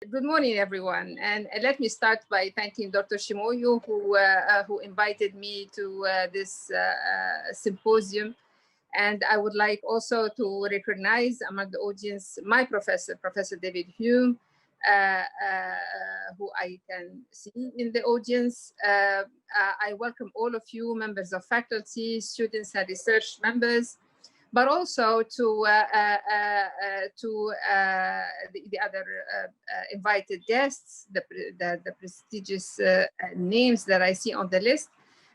Good morning, everyone. And let me start by thanking Dr. Shimoyu, who invited me to this symposium. And I would like also to recognize among the audience my professor, Professor David Hume, who I can see in the audience. I welcome all of you, members of faculty, students and research members, but also to the other invited guests, the prestigious names that I see on the list.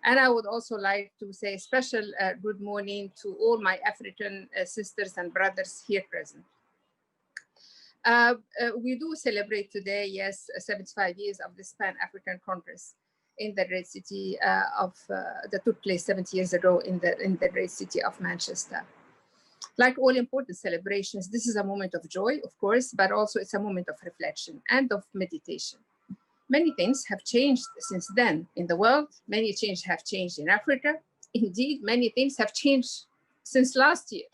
And I would also like to say a special good morning to all my African sisters and brothers here present. We do celebrate today, yes, 75 years of this Pan-African Congress in the great city that took place 70 years ago in the great city of Manchester. Like all important celebrations, this is a moment of joy, of course, but also it's a moment of reflection and of meditation. Many things have changed since then in the world. Many changes have changed in Africa. Indeed, many things have changed since last year.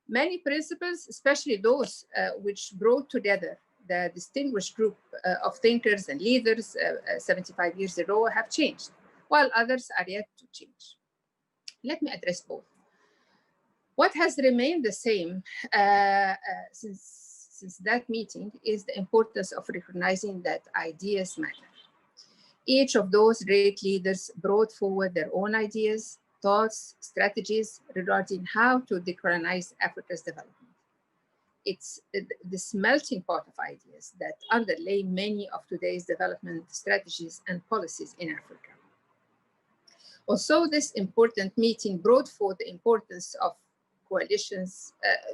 Many principles, especially those which brought together the distinguished group of thinkers and leaders 75 years ago have changed, while others are yet to change. Let me address both. What has remained the same since that meeting is the importance of recognizing that ideas matter. Each of those great leaders brought forward their own ideas, thoughts, strategies regarding how to decolonize Africa's development. It's this melting pot of ideas that underlay many of today's development strategies and policies in Africa. Also, this important meeting brought forth the importance of coalitions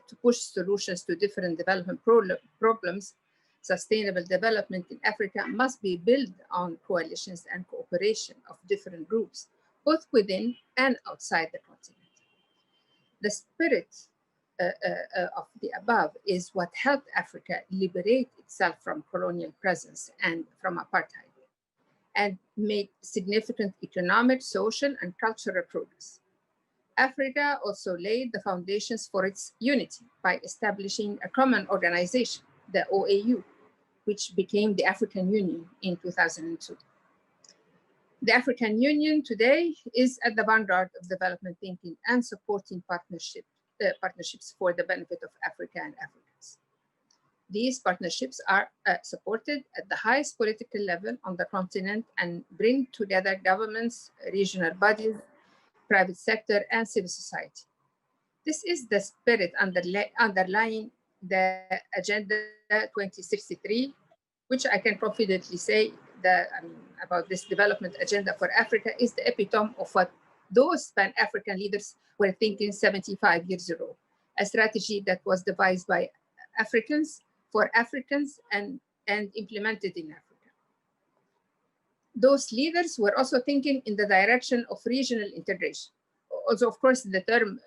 to push solutions to different development problems. Sustainable development in Africa must be built on coalitions and cooperation of different groups, both within and outside the continent. The spirit of the above is what helped Africa liberate itself from colonial presence and from apartheid, and made significant economic, social, and cultural progress. Africa also laid the foundations for its unity by establishing a common organization, the OAU, which became the African Union in 2002. The African Union today is at the vanguard of development thinking and supporting partnerships for the benefit of Africa and Africans. These partnerships are supported at the highest political level on the continent and bring together governments, regional bodies, private sector, and civil society. This is the spirit underlying the Agenda 2063, which I can confidently say that about this development agenda for Africa is the epitome of what those Pan-African leaders were thinking 75 years ago, a strategy that was devised by Africans for Africans and implemented in Africa. Those leaders were also thinking in the direction of regional integration. Also, of course, the term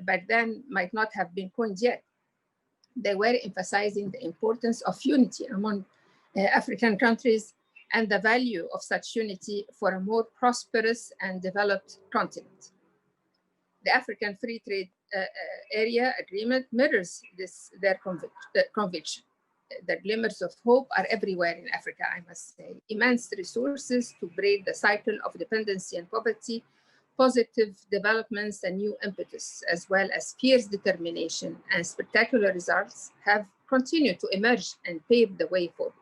back then might not have been coined yet. They were emphasizing the importance of unity among African countries and the value of such unity for a more prosperous and developed continent. The African Free Trade Area Agreement mirrors their conviction. The glimmers of hope are everywhere in Africa, I must say. Immense resources to break the cycle of dependency and poverty, positive developments and new impetus, as well as fierce determination and spectacular results have continued to emerge and pave the way forward.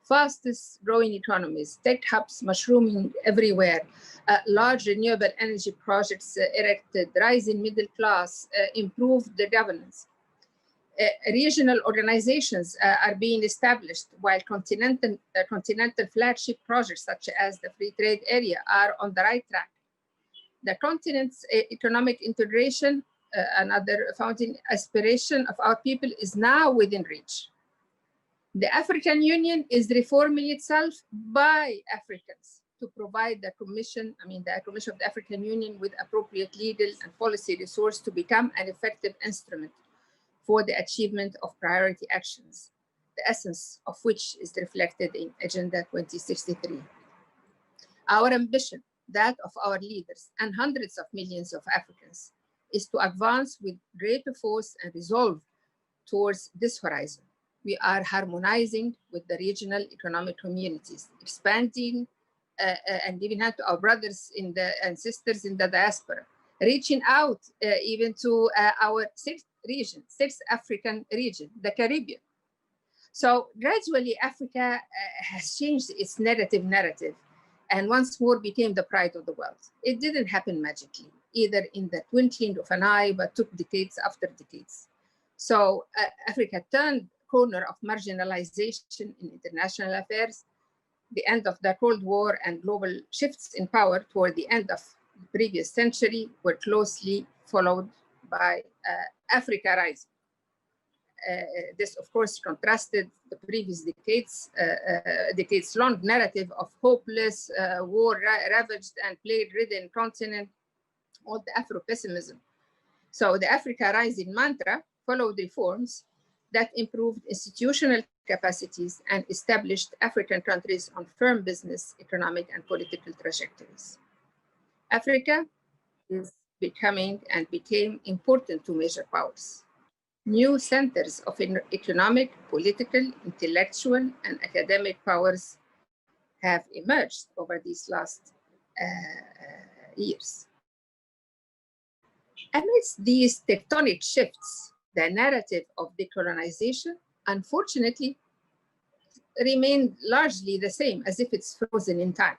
Fastest growing economies, tech hubs mushrooming everywhere, large renewable energy projects erected, rising middle class, improved the governance. Regional organizations are being established, while continental flagship projects such as the Free Trade Area are on the right track. The continent's economic integration, another founding aspiration of our people, is now within reach. The African Union is reforming itself by Africans to provide the Commission of the African Union with appropriate legal and policy resource to become an effective instrument for the achievement of priority actions, the essence of which is reflected in Agenda 2063. Our ambition, that of our leaders and hundreds of millions of Africans, is to advance with greater force and resolve towards this horizon. We are harmonizing with the regional economic communities, expanding and giving hand to our brothers and sisters in the diaspora, reaching out even to our sixth African region, the Caribbean. So gradually, Africa has changed its narrative and once more became the pride of the world. It didn't happen magically, either in the twinkling of an eye, but took decades after decades. So Africa turned corner of marginalization in international affairs, the end of the Cold War and global shifts in power toward the end of the previous century were closely followed by Africa Rising. This, of course, contrasted the previous decades-long narrative of hopeless, war-ravaged and plague-ridden continent, all the Afro-pessimism. So the Africa Rising mantra followed reforms that improved institutional capacities and established African countries on firm business, economic, and political trajectories. Africa is becoming and became important to major powers. New centers of economic, political, intellectual, and academic powers have emerged over these last years. Amidst these tectonic shifts, the narrative of decolonization, unfortunately, remained largely the same, as if it's frozen in time.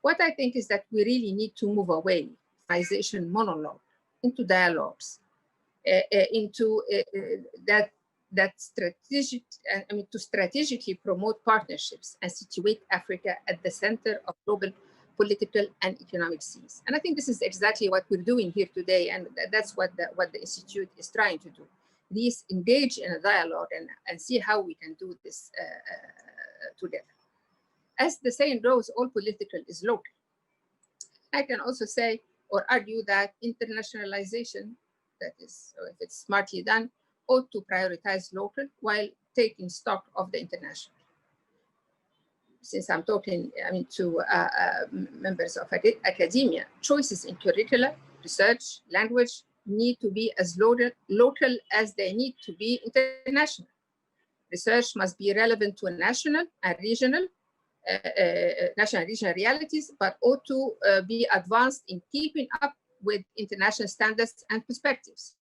What I think is that we really need to move away from colonization monologue into dialogues, into to strategically promote partnerships and situate Africa at the center of global political and economic scenes. And I think this is exactly what we're doing here today, and that's what the Institute is trying to do. These engage in a dialogue and see how we can do this together. As the saying goes, all political is local. I can also say or argue that internationalization, that is, if it's smartly done, ought to prioritize local while taking stock of the international. Since I'm talking to members of academia, choices in curricula, research, language need to be as local as they need to be international. Research must be relevant to national and regional realities, but ought to be advanced in keeping up with international standards and perspectives.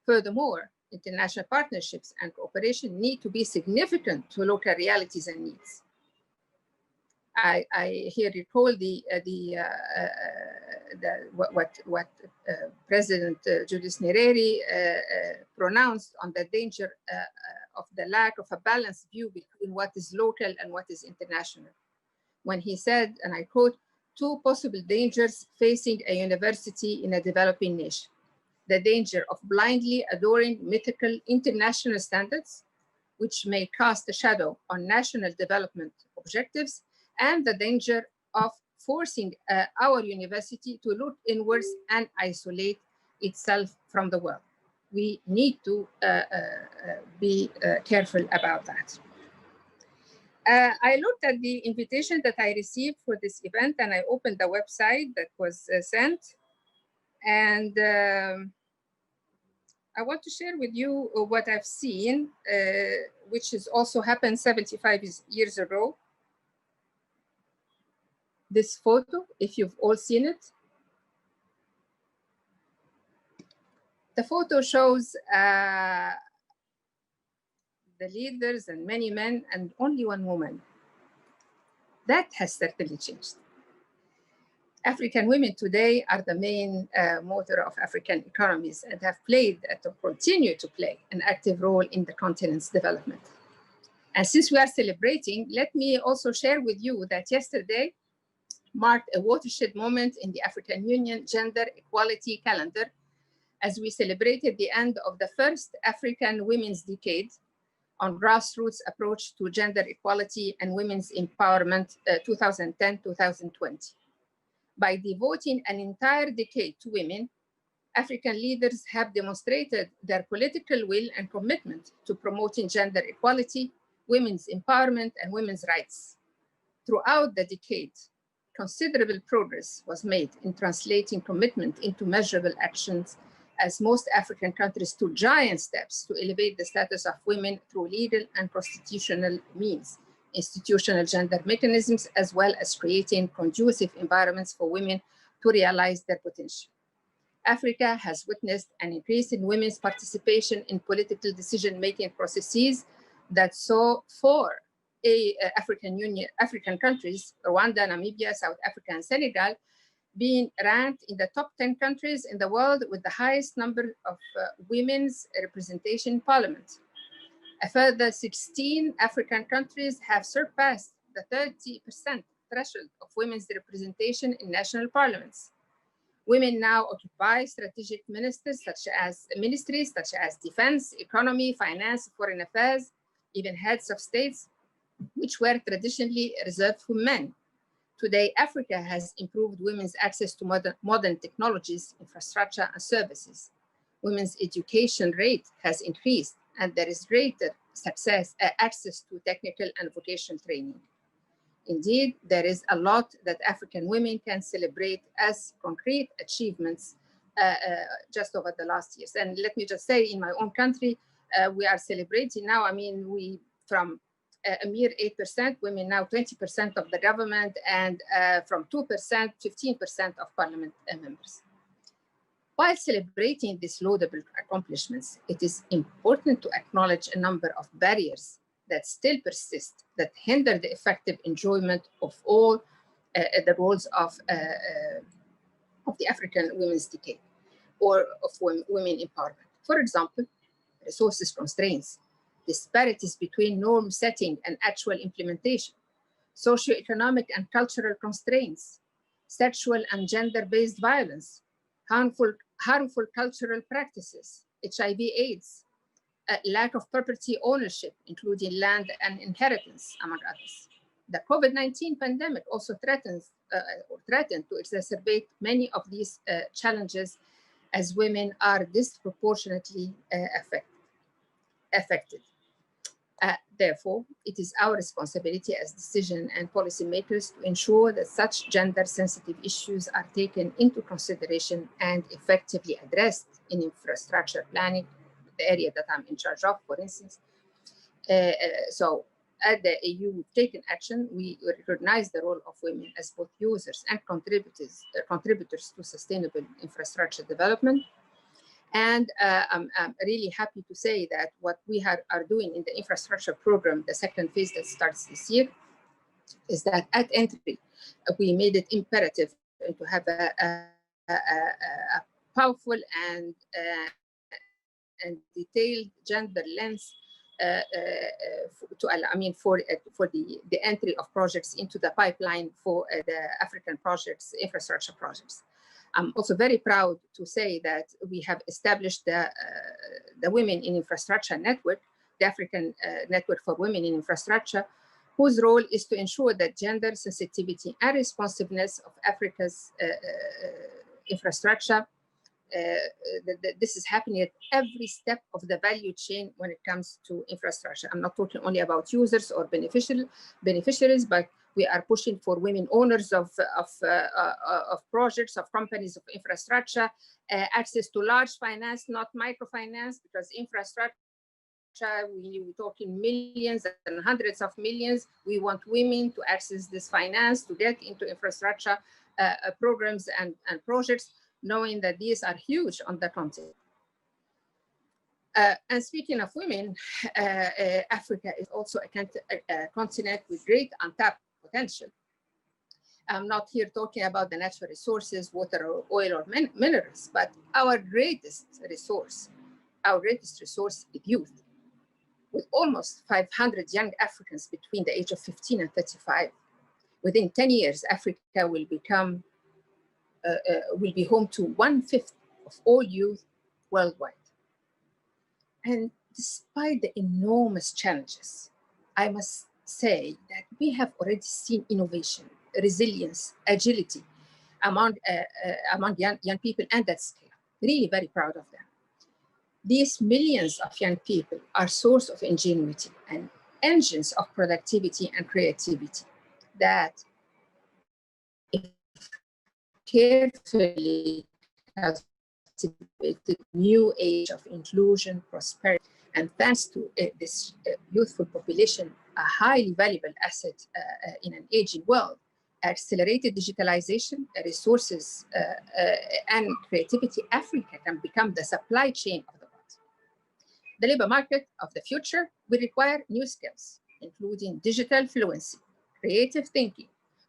Furthermore, international partnerships and cooperation need to be significant to local realities and needs. I here recall what President Julius Nyerere pronounced on the danger of the lack of a balanced view between what is local and what is international, when he said, and I quote, "Two possible dangers facing a university in a developing nation: the danger of blindly adoring mythical international standards, which may cast a shadow on national development objectives, and the danger of forcing our university to look inwards and isolate itself from the world." We need to be careful about that. I looked at the invitation that I received for this event, and I opened the website that was sent. And I want to share with you what I've seen, which has also happened 75 years ago. This photo, if you've all seen it. The photo shows the leaders and many men and only one woman. That has certainly changed. African women today are the main motor of African economies and have played and continue to play an active role in the continent's development. And since we are celebrating, let me also share with you that yesterday marked a watershed moment in the African Union Gender Equality Calendar, as we celebrated the end of the first African Women's Decade on grassroots approach to gender equality and women's empowerment 2010-2020. By devoting an entire decade to women, African leaders have demonstrated their political will and commitment to promoting gender equality, women's empowerment, and women's rights. Throughout the decade, considerable progress was made in translating commitment into measurable actions as most African countries took giant steps to elevate the status of women through legal and constitutional means, institutional gender mechanisms, as well as creating conducive environments for women to realize their potential. Africa has witnessed an increase in women's participation in political decision-making processes that saw four African countries, Rwanda, Namibia, South Africa, and Senegal, being ranked in the top 10 countries in the world with the highest number of women's representation in parliament. A further 16 African countries have surpassed the 30% threshold of women's representation in national parliaments. Women now occupy strategic ministries such as defense, economy, finance, foreign affairs, even heads of states, which were traditionally reserved for men. Today, Africa has improved women's access to modern technologies, infrastructure, and services. Women's education rate has increased, and there is greater access to technical and vocational training. Indeed, there is a lot that African women can celebrate as concrete achievements just over the last years. And let me just say, in my own country, we are celebrating now, we from a mere 8%, women now 20% of the government, and from 2%, 15% of parliament members. While celebrating these laudable accomplishments, it is important to acknowledge a number of barriers that still persist, that hinder the effective enjoyment of all the roles of the African women's decade or of women empowerment. For example, resources constraints, disparities between norm setting and actual implementation, socioeconomic and cultural constraints, sexual and gender-based violence, harmful cultural practices, HIV/AIDS, lack of property ownership, including land and inheritance, among others. The COVID-19 pandemic also threatened to exacerbate many of these challenges, as women are disproportionately affected. Therefore, it is our responsibility as decision and policymakers to ensure that such gender-sensitive issues are taken into consideration and effectively addressed in infrastructure planning, the area that I'm in charge of, for instance. So at the EU, we've taken action. We recognize the role of women as both users and contributors to sustainable infrastructure development. And I'm really happy to say that what we are doing in the infrastructure program, the second phase that starts this year, is that at entry, we made it imperative to have a powerful and detailed gender lens for the entry of projects into the pipeline for the African projects, infrastructure projects. I'm also very proud to say that we have established the Women in Infrastructure Network, the African Network for Women in Infrastructure, whose role is to ensure that gender sensitivity and responsiveness of Africa's infrastructure, this is happening at every step of the value chain when it comes to infrastructure. I'm not talking only about users or beneficiaries, but we are pushing for women owners of projects, of companies, of infrastructure, access to large finance, not microfinance, because infrastructure, we're talking millions and hundreds of millions. We want women to access this finance, to get into infrastructure programs and projects, knowing that these are huge on the continent. And speaking of women, Africa is also a continent with great untapped potential. I'm not here talking about the natural resources, water or oil or minerals, but our greatest resource is youth. With almost 500 young Africans between the age of 15 and 35, within 10 years, Africa will be home to 1/5 of all youth worldwide. And despite the enormous challenges, I must say that we have already seen innovation, resilience, agility among young people, and that scale. Really very proud of them. These millions of young people are source of ingenuity and engines of productivity and creativity that, if carefully anticipated new age of inclusion, prosperity, and thanks to this youthful population, a highly valuable asset in an aging world, accelerated digitalization, resources, and creativity, Africa can become the supply chain of the world. The labor market of the future will require new skills, including digital fluency, creative thinking,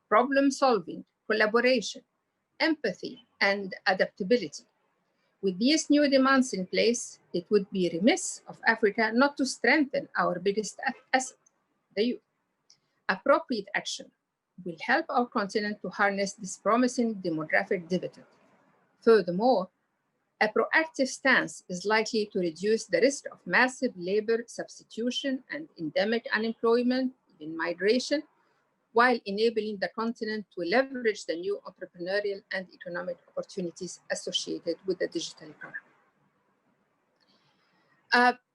problem solving, collaboration, empathy, and adaptability. With these new demands in place, it would be remiss of Africa not to strengthen our biggest asset, the youth. Appropriate action will help our continent to harness this promising demographic dividend. Furthermore, a proactive stance is likely to reduce the risk of massive labor substitution and endemic unemployment, even migration, while enabling the continent to leverage the new entrepreneurial and economic opportunities associated with the digital economy.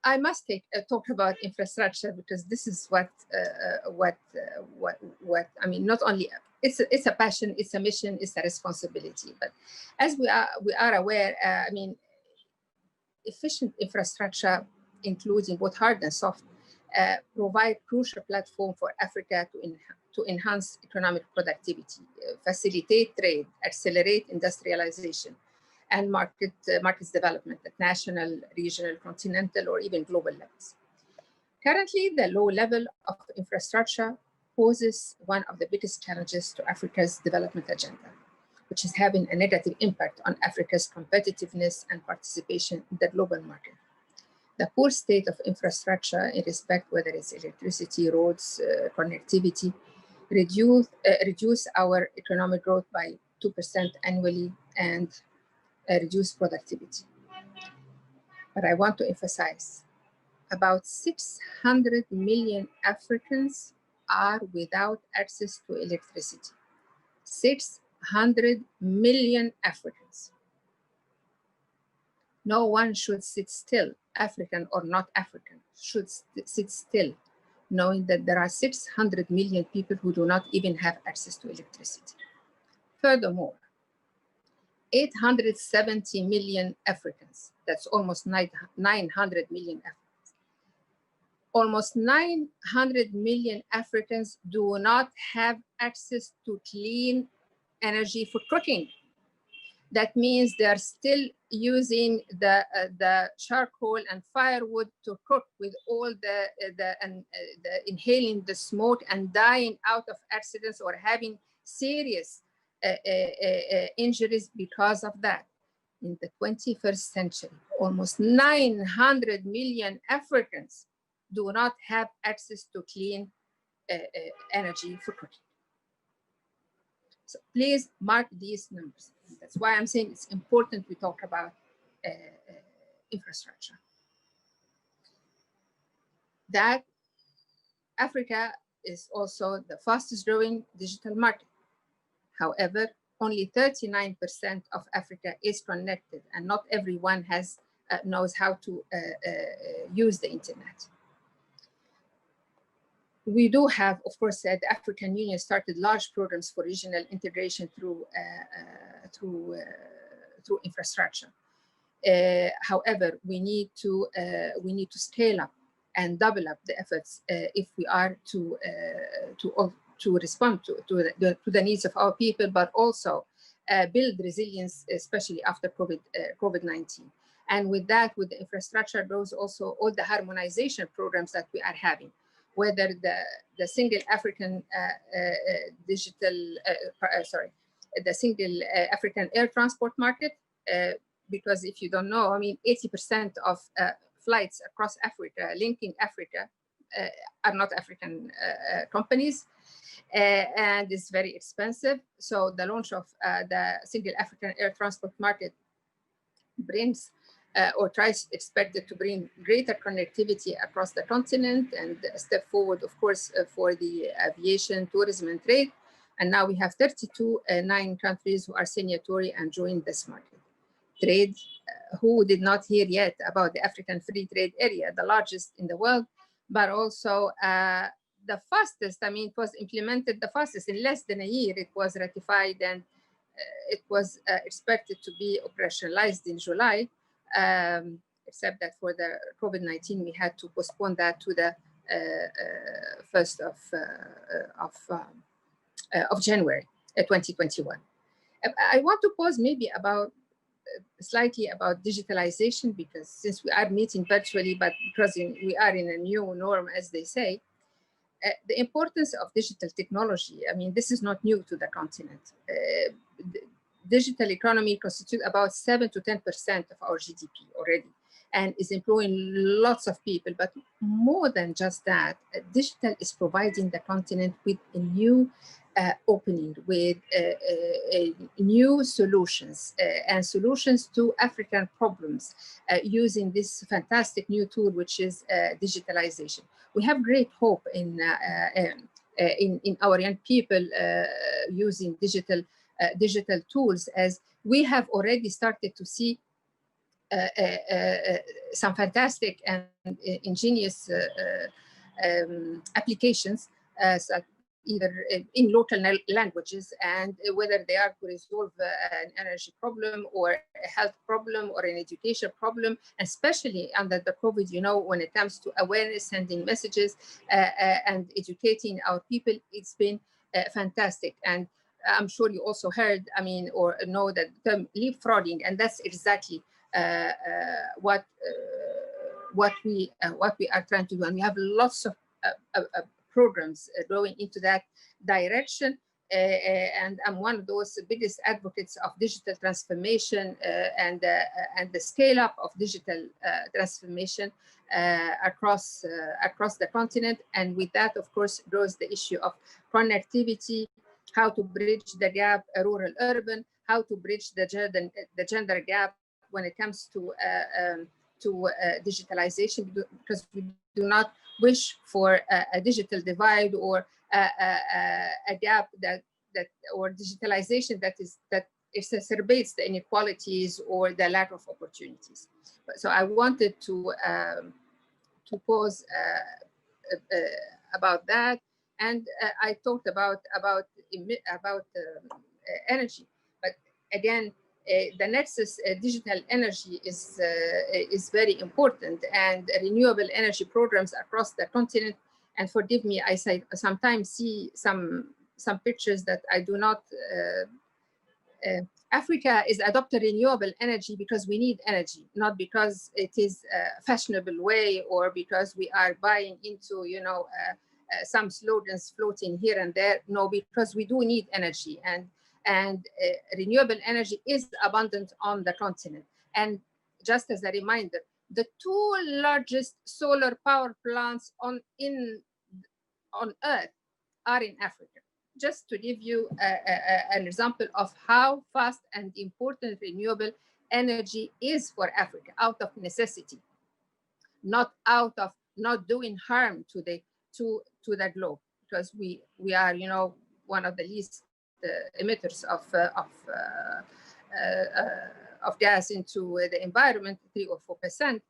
I must talk about infrastructure because this is what I mean. Not only it's a passion, it's a mission, it's a responsibility. But as we are aware, I mean, efficient infrastructure, including both hard and soft, provide crucial platform for Africa to enhance economic productivity, facilitate trade, accelerate industrialization, and markets development at national, regional, continental, or even global levels. Currently, the low level of infrastructure poses one of the biggest challenges to Africa's development agenda, which is having a negative impact on Africa's competitiveness and participation in the global market. The poor state of infrastructure in respect whether it's electricity, roads, connectivity, reduce our economic growth by 2% annually and reduce productivity. But I want to emphasize, about 600 million Africans are without access to electricity. 600 million Africans. No one should sit still, African or not African, should sit still, knowing that there are 600 million people who do not even have access to electricity. Furthermore, 870 million Africans, that's almost 900 million Africans. Almost 900 million Africans do not have access to clean energy for cooking. That means they're still using the charcoal and firewood to cook, with all the inhaling the smoke and dying out of accidents or having serious injuries because of that. In the 21st century, almost 900 million Africans do not have access to clean energy for cooking. So please mark these numbers. That's why I'm saying it's important we talk about infrastructure. That Africa is also the fastest growing digital market. However, only 39% of Africa is connected, and not everyone knows how to use the internet. We do have, of course, the African Union started large programs for regional integration through infrastructure. However, we need to scale up and double up the efforts if we are to respond to the needs of our people, but also build resilience, especially after COVID-19. And with that, with the infrastructure, goes also all the harmonization programs that we are having, whether the single African the single African air transport market, because if you don't know, I mean, 80% of flights across Africa, linking Africa, are not African companies, and it's very expensive. So the launch of the single African air transport market brings or tries expected to bring greater connectivity across the continent and a step forward, of course, for the aviation, tourism, and trade. And now we have 9 countries who are signatory and joined this market. Trade, who did not hear yet about the African Free Trade Area, the largest in the world, but also the fastest. I mean, it was implemented the fastest. In less than a year, it was ratified and it was expected to be operationalized in July, except that for the COVID-19, we had to postpone that to the 1st of January 2021. I want to pause maybe about slightly about digitalization, because since we are meeting virtually, but because we are in a new norm, as they say, the importance of digital technology, I mean, this is not new to the continent. The digital economy constitutes about 7 to 10% of our GDP already, and is employing lots of people. But more than just that, digital is providing the continent with a new opening, with new solutions and solutions to African problems using this fantastic new tool, which is digitalization. We have great hope in our young people using digital tools, as we have already started to see some fantastic and ingenious applications, either in local languages, and whether they are to resolve an energy problem or a health problem or an education problem, especially under the COVID, you know, when it comes to awareness, sending messages and educating our people, it's been fantastic. And I'm sure you also heard, I mean, or know that the term leapfrogging, and that's exactly what we are trying to do. And we have lots of programs going into that direction. And I'm one of those biggest advocates of digital transformation and the scale up of digital transformation across the continent. And with that, of course, goes the issue of connectivity, how to bridge the gap, rural-urban, how to bridge the gender gap when it comes to digitalization, because we do not wish for a digital divide or a gap that or digitalization that exacerbates the inequalities or the lack of opportunities. So I wanted to pause about that, and I talked about energy, but again, the nexus digital energy is very important, and renewable energy programs across the continent. And forgive me, I sometimes see some pictures that I do not. Africa is adopting renewable energy because we need energy, not because it is a fashionable way or because we are buying into, you know, some slogans floating here and there. No, because we do need energy, and renewable energy is abundant on the continent. And just as a reminder, the two largest solar power plants on Earth are in Africa. Just to give you an example of how fast and important renewable energy is for Africa, out of necessity, not out of not doing harm to the globe, because we are, you know, one of the least emitters of gas into the environment, 3 or 4%.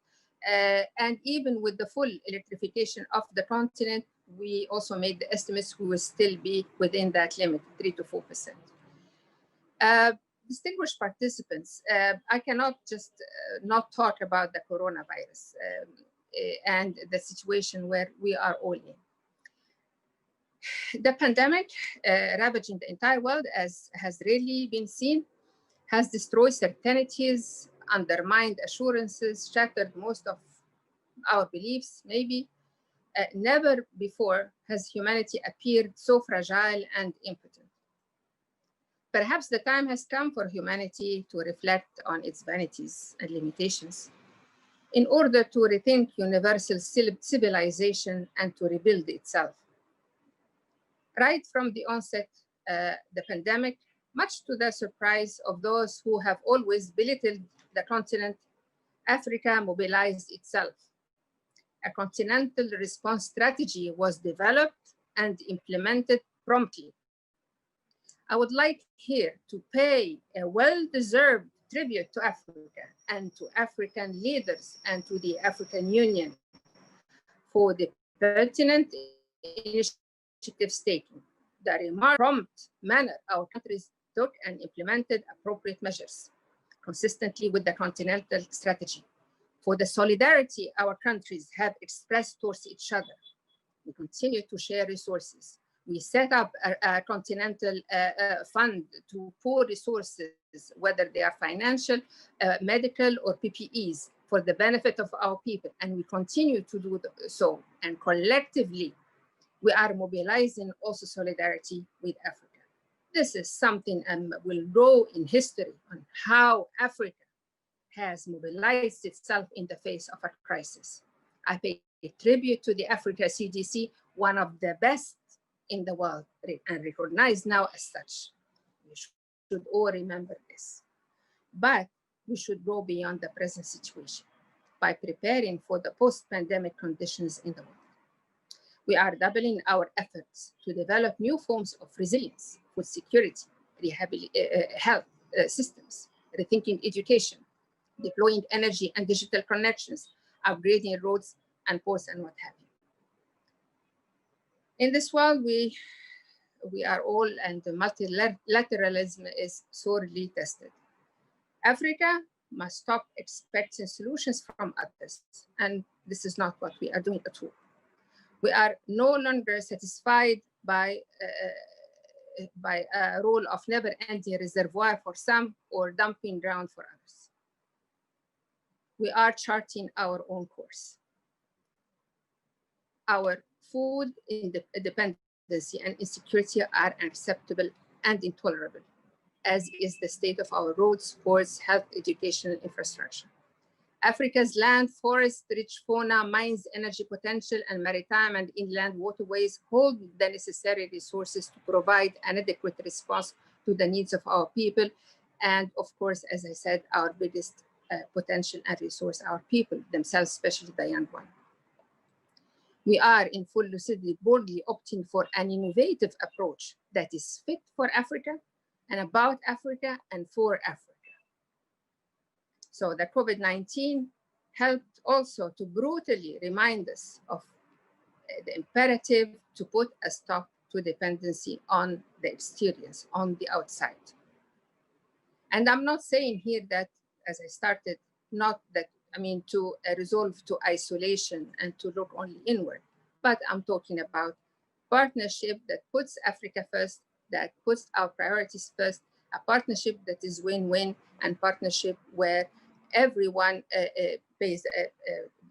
And even with the full electrification of the continent, we also made the estimates we will still be within that limit, 3 to 4%. Distinguished participants, I cannot just not talk about the coronavirus and the situation where we are all in. The pandemic ravaging the entire world, as has rarely been seen, has destroyed certainties, undermined assurances, shattered most of our beliefs, maybe. Never before has humanity appeared so fragile and impotent. Perhaps the time has come for humanity to reflect on its vanities and limitations in order to rethink universal civilization and to rebuild itself. Right from the onset, the pandemic, much to the surprise of those who have always belittled the continent, Africa mobilized itself. A continental response strategy was developed and implemented promptly. I would like here to pay a well-deserved tribute to Africa and to African leaders and to the African Union for the pertinent initiatives taken, the prompt manner our countries took and implemented appropriate measures consistently with the continental strategy. For the solidarity our countries have expressed towards each other, we continue to share resources. We set up a continental fund to pool resources, whether they are financial, medical, or PPEs, for the benefit of our people. And we continue to do so. And collectively, we are mobilizing also solidarity with Africa. This is something will go in history on how Africa has mobilized itself in the face of a crisis. I pay tribute to the Africa CDC, one of the best in the world and recognized now as such. We should all remember this. But we should go beyond the present situation by preparing for the post-pandemic conditions in the world. We are doubling our efforts to develop new forms of resilience, food security, health systems, rethinking education, deploying energy and digital connections, upgrading roads and ports and what have you. In this world, we are all, and the multilateralism is sorely tested. Africa must stop expecting solutions from others, and this is not what we are doing at all. We are no longer satisfied by a role of never-ending reservoir for some or dumping ground for others. We are charting our own course. Our food dependency and insecurity are unacceptable and intolerable, as is the state of our roads, ports, health, educational infrastructure. Africa's land, forest, rich fauna, mines, energy potential, and maritime and inland waterways hold the necessary resources to provide an adequate response to the needs of our people. And of course, as I said, our biggest potential and resource, our people themselves, especially the young one. We are in full lucidity boldly opting for an innovative approach that is fit for Africa and about Africa and for Africa. So the COVID-19 helped also to brutally remind us of the imperative to put a stop to dependency on the experience, on the outside. And I'm not saying here that, as I started, not that, to resolve to isolation and to look only inward, but I'm talking about partnership that puts Africa first, that puts our priorities first, a partnership that is win-win, and partnership where everyone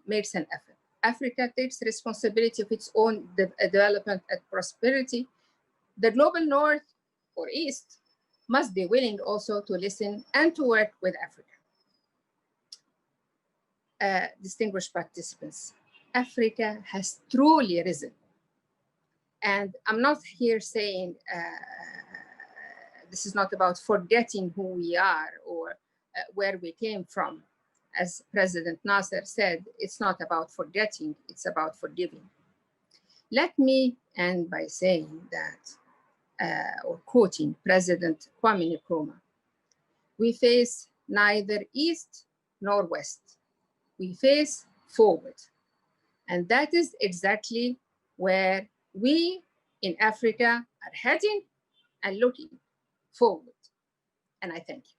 makes an effort. Africa takes responsibility of its own development and prosperity. The global north or east must be willing also to listen and to work with Africa. Distinguished participants, Africa has truly risen. And I'm not here saying this is not about forgetting who we are or where we came from. As President Nasser said, it's not about forgetting, it's about forgiving. Let me end by saying that, or quoting President Kwame Nkrumah, we face neither east nor west. We face forward. And that is exactly where we in Africa are heading and looking forward. And I thank you.